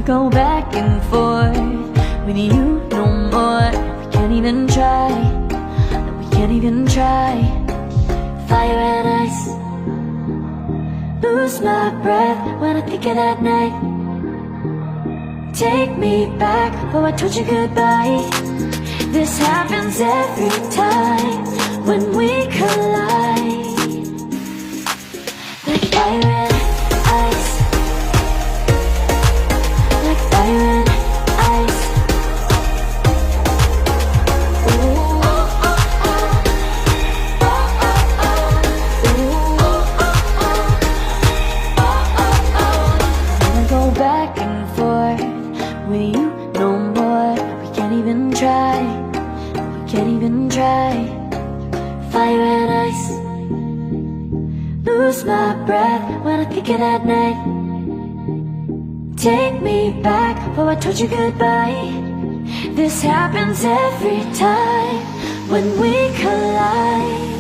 go back and forth with you no more. We can't even try, no, we can't even try. Fire and ice, lose my breath when I think of that night. Take me back, oh I told you goodbye. This happens every time when we collide. Like fire and ice, like fire and ice. Ooh, oh, oh, oh. Oh, oh, oh. Ooh, oh, oh, oh. Oh, oh, oh. Wanna go back and forth with you no more. We can't even try, we can't even try. Fire and ice, lose my breath when I think of that night. Take me back, oh I told you goodbye. This happens every time when we collide.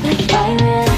Like fire and